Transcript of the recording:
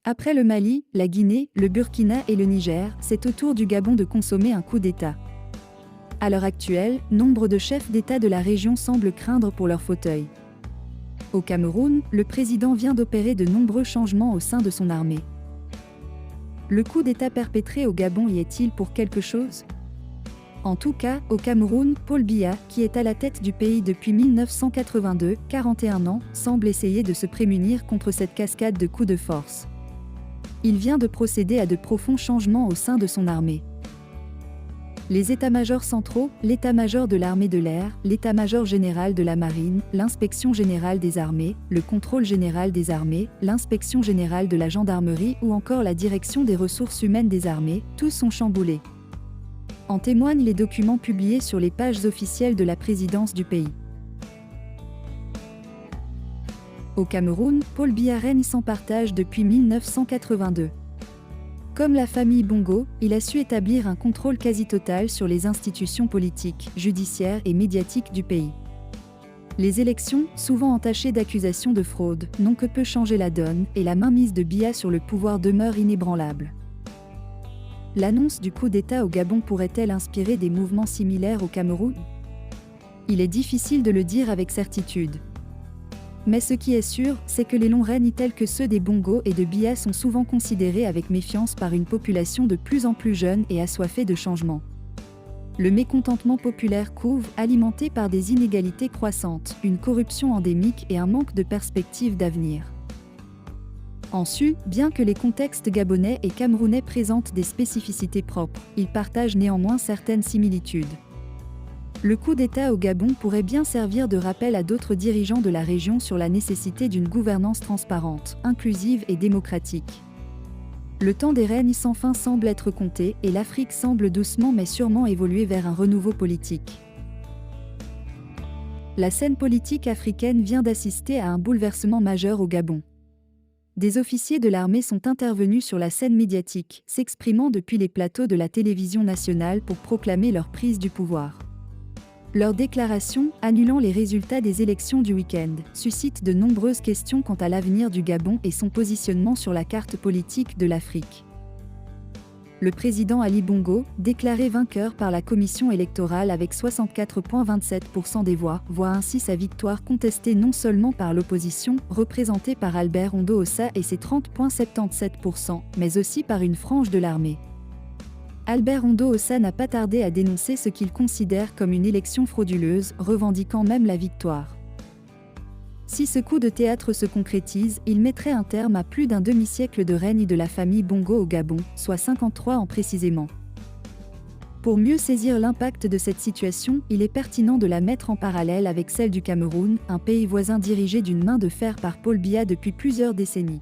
Après le Mali, la Guinée, le Burkina et le Niger, c'est au tour du Gabon de consommer un coup d'État. À l'heure actuelle, nombre de chefs d'État de la région semblent craindre pour leur fauteuil. Au Cameroun, le président vient d'opérer de nombreux changements au sein de son armée. Le coup d'État perpétré au Gabon y est-il pour quelque chose? En tout cas, au Cameroun, Paul Biya, qui est à la tête du pays depuis 1982, 41 ans, semble essayer de se prémunir contre cette cascade de coups de force. Il vient de procéder à de profonds changements au sein de son armée. Les états-majors centraux, l'état-major de l'armée de l'air, l'état-major général de la marine, l'inspection générale des armées, le contrôle général des armées, l'inspection générale de la gendarmerie ou encore la direction des ressources humaines des armées, tous sont chamboulés. En témoignent les documents publiés sur les pages officielles de la présidence du pays. Au Cameroun, Paul Biya règne sans partage depuis 1982. Comme la famille Bongo, il a su établir un contrôle quasi total sur les institutions politiques, judiciaires et médiatiques du pays. Les élections, souvent entachées d'accusations de fraude, n'ont que peu changé la donne, et la mainmise de Biya sur le pouvoir demeure inébranlable. L'annonce du coup d'État au Gabon pourrait-elle inspirer des mouvements similaires au Cameroun? Il est difficile de le dire avec certitude. Mais ce qui est sûr, c'est que les longs règnes tels que ceux des Bongo et de Biya sont souvent considérés avec méfiance par une population de plus en plus jeune et assoiffée de changement. Le mécontentement populaire couve, alimenté par des inégalités croissantes, une corruption endémique et un manque de perspectives d'avenir. En su, bien que les contextes gabonais et camerounais présentent des spécificités propres, ils partagent néanmoins certaines similitudes. Le coup d'État au Gabon pourrait bien servir de rappel à d'autres dirigeants de la région sur la nécessité d'une gouvernance transparente, inclusive et démocratique. Le temps des règnes sans fin semble être compté et l'Afrique semble doucement mais sûrement évoluer vers un renouveau politique. La scène politique africaine vient d'assister à un bouleversement majeur au Gabon. Des officiers de l'armée sont intervenus sur la scène médiatique, s'exprimant depuis les plateaux de la télévision nationale pour proclamer leur prise du pouvoir. Leurs déclarations, annulant les résultats des élections du week-end, suscitent de nombreuses questions quant à l'avenir du Gabon et son positionnement sur la carte politique de l'Afrique. Le président Ali Bongo, déclaré vainqueur par la commission électorale avec 64,27% des voix, voit ainsi sa victoire contestée non seulement par l'opposition, représentée par Albert Ondo-Ossa et ses 30,77%, mais aussi par une frange de l'armée. Albert Ondo-Ossa n'a pas tardé à dénoncer ce qu'il considère comme une élection frauduleuse, revendiquant même la victoire. Si ce coup de théâtre se concrétise, il mettrait un terme à plus d'un demi-siècle de règne de la famille Bongo au Gabon, soit 53 ans précisément. Pour mieux saisir l'impact de cette situation, il est pertinent de la mettre en parallèle avec celle du Cameroun, un pays voisin dirigé d'une main de fer par Paul Biya depuis plusieurs décennies.